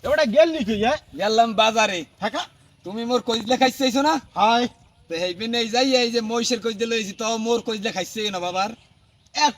এবারে গেলনি কি গেলাম বাজারে। থাকা তুমি মোর কইজলে খাইছাইছো না? হাই তো হেইবিন এই যাই এই যে মহিষের কইজলে লইছি তো মোর কইজলে খাইছাই না বাবার।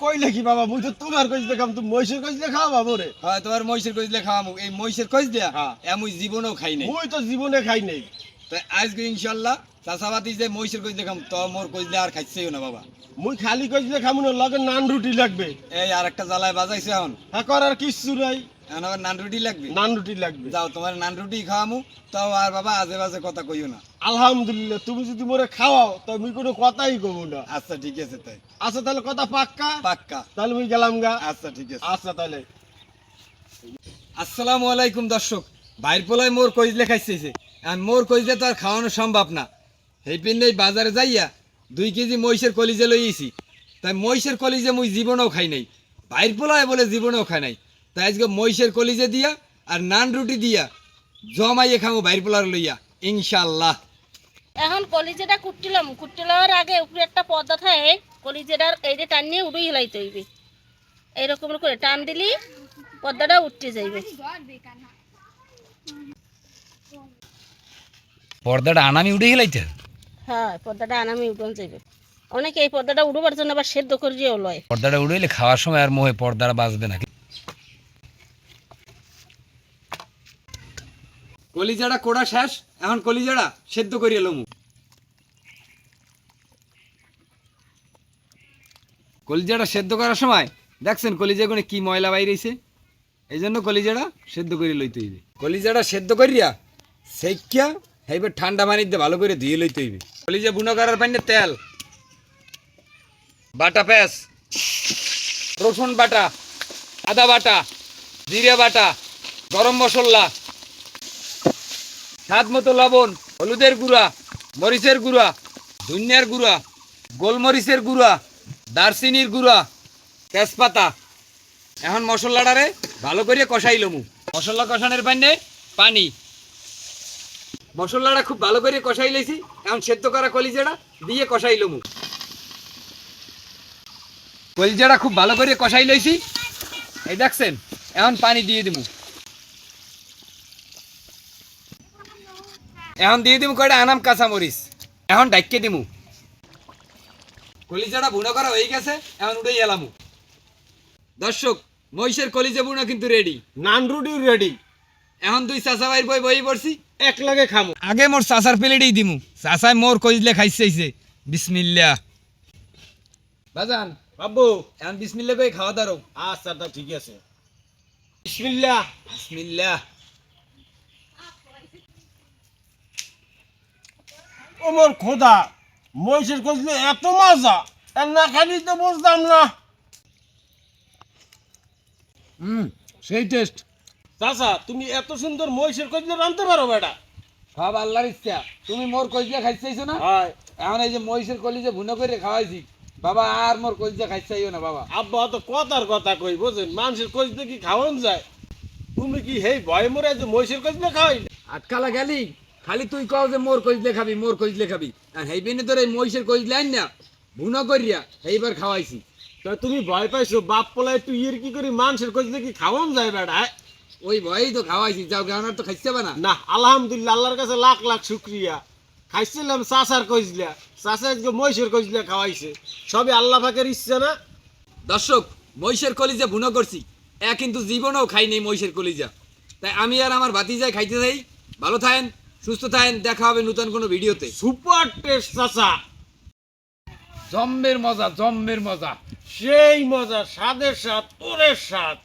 কইলে কি বাবা মুই তো তোমার কইছ দেখাম তুমি মহিষের কইছ দেখা বাবু রে। হয় তোমার মহিষের কইজলে খাওয়ামু। এই মহিষের কইজ দিয়া হ্যাঁ। এমুই জীবনেও খাই নাই। মুই তো জীবনে খাই নাই। তো আজকে ইনশাআল্লাহ চাচাবাতি যে মহিষের কইজলে খাম তো মোর কইজলে আর খাইছাইও না বাবা। মুই খালি কইছ দেখাম না লগে নান রুটি লাগবে। এই আরেকটা জ্বালায় বাজাইছে এখন। হ্যাঁ করার কিচ্ছু নাই। এখন আবার নান রুটি লাগবে। নান রুটি লাগবে। যাও তোমার নান রুটি খাওয়ামু তাও আর বাবা আজে বাজে কথা কইও না। আলহামদুলিল্লাহ তুমি যদি মোরে খাওয়াও তো আমি কোনো কথাই কব না। আচ্ছা ঠিক আছে তাই। আচ্ছা তাহলে কথা পাক্কা? পাক্কা। তাহলে মুই গেলাম গা। আচ্ছা ঠিক আছে। আচ্ছা তাহলে আসসালামু আলাইকুম দর্শক। ভাইর পোলায় মোর কইজলে খাইছে আর মোর কইজলে তো আর খাওয়ানো সম্ভব না। এই পিন্ডেই বাজারে যাইয়া 2 কেজি মহিষের কলিজে লইয়েছি। তাই মহিষের কলিজে মুই জীবনেও খাই নাই। ভাইর পোলায় বলে জীবনেও খাই নাই। তাই আজকে মহিষের কলিজে দিয়া আর নান রুটি দিয়া জমাইয়ে খামো ভাইর পোলার লইয়া ইনশাআল্লাহ। এখন কলিজাটা কুট্টিলার আগে উপরে একটা পর্দা থাকে, কলিজাটার এই যে টান নিয়ে উড়িয়ে হেলাইতে হইবে। এইরকম করে টান দিলি পর্দাটা উঠতে যাইবে। পর্দাটা আনামি উঠে গেলাইতে। হ্যাঁ, পর্দাটা আনামি উঠন যাইবে। অনেকে এই পর্দাটা উড়বার জন্য আবার সেদ্ধ করিয়েও লয়। পর্দাটা উড়াইলে খাওয়ার সময় আর মোহে পর্দাটা বাজবে না। কলিজাটা কোড়া শেষ, এখন কলিজাটা সেদ্ধ করিয়ে লমু। কলিজাটা সেদ্ধ করার সময় দেখছেন কলিজা কোনে কি ময়লা বাইরেছে, এই জন্য কলিজাটা সেদ্ধ করে লইতে হইবে। কলিজাটা সেদ্ধ করিয়া সেকিয়া এইবার ঠান্ডা পানিতে ভালো করে ধুয়ে লইতে হইবে। কলিজা বুনো করার পানি তেল, বাটা পেঁয়াজ, রসুন বাটা, আদা বাটা, জিরে বাটা, গরম মশলা, স্বাদ মতো লবণ, হলুদের গুঁড়া, মরিচের গুঁড়া, ধনিয়ার গুঁড়া, গোলমরিচের গুঁড়া, দারচিনির গুঁড়া, তেজপাতা। এখন মশলাটারে ভালো করে কষাই লমু। মশলা কষানোর পানি মশলাটা খুব ভালো করে কষাই লইছি। এখন সেদ্ধ করা কলিজাটা দিয়ে কষাই লমু। কলিজাটা খুব ভালো করে কষাই লইছি, এই দেখছেন। এখন পানি দিয়ে দিমু। এখন দিয়ে দিমু কয়টা আনাম কাঁচামরিচ। এখন ডাইকে দিমু। কলিজাটা বুনো করা হয়ে গেছে, এখন উঠেই এলামু। দর্শক, মহিষের কলিজা বুনো কিন্তু রেডি। নান রুটি রেডি। এখন 2 চাচা ভাইয়ের বই পড়ছি, এক লাগে খামু। আগে মোর চাচার প্লেটেই দিমু। চাচাই মোর কইজলে খাইছে। বিসমিল্লাহ। বাজান বাবু এখন বিসমিল্লাহ কই খাওয়া দাঁড়ো। আচ্ছা তা ঠিক আছে। বিসমিল্লাহ। বিসমিল্লাহ। ও মোর খোদা, মহিষের কইলে এত মজা, আর না খালি তো বুঝতাম না। সেই টেস্ট। চাচা তুমি এত সুন্দর মহিষের কইলে রাঁধতে পারো বেটা? সব আল্লাহর ইচ্ছা। তুমি মোর কইজলে খাইছাইছো না? হয়। এখন এই যে মহিষের কলিজা ভুনো করে খাওয়াইছি বাবা, আর মোর কলিজা খাইছাইও না বাবা। আব্বা তো কথার কথা কই বুঝেন, মানুষের কইলে কি খাওয়ান যায়? তুমি কি হেই ভয় মরে যে মহিষের কইলে খাওয়াই? আটকালা গেলি খালি তুই কও যে মোর কইজলে খাবি। আর হেইবিনে তোর এই মহিষের কইজলে আইন না ভুনো করিয়া এইবার খাওয়াইছি। তা তুমি ভয় পাইছো বাপ পোলা একটু ইয়ের কি করি মানুষের কইলে কি খাওয়ান যায় বেটা? ওই ভয়েই তো খাওয়াইছি। যাও গাওনার তো খাইছে না। না আলহামদুলিল্লাহ, আল্লাহর কাছে লাখ লাখ শুক্রিয়া। খাইছিলাম চাচার কইজলা, চাচা আজকে মহিষের কইজলা খাওয়াইছে। সবই আল্লাহ পাকের ইচ্ছা না? দর্শক, মহিষের কলিজা ভুনো করছি, কিন্তু জীবনেও খাই নেই মহিষের কলিজা। তাই আমি আর আমার ভাতিজায় খাইতে যাই। ভালো থাকেন, সুস্থ থাকেন, দেখা হবে নতুন কোনো ভিডিওতে। সুপার টেস্ট চাচা, জম্মের মজা। সেই মজা, স্বাদের স্বাদ, ওরের স্বাদ।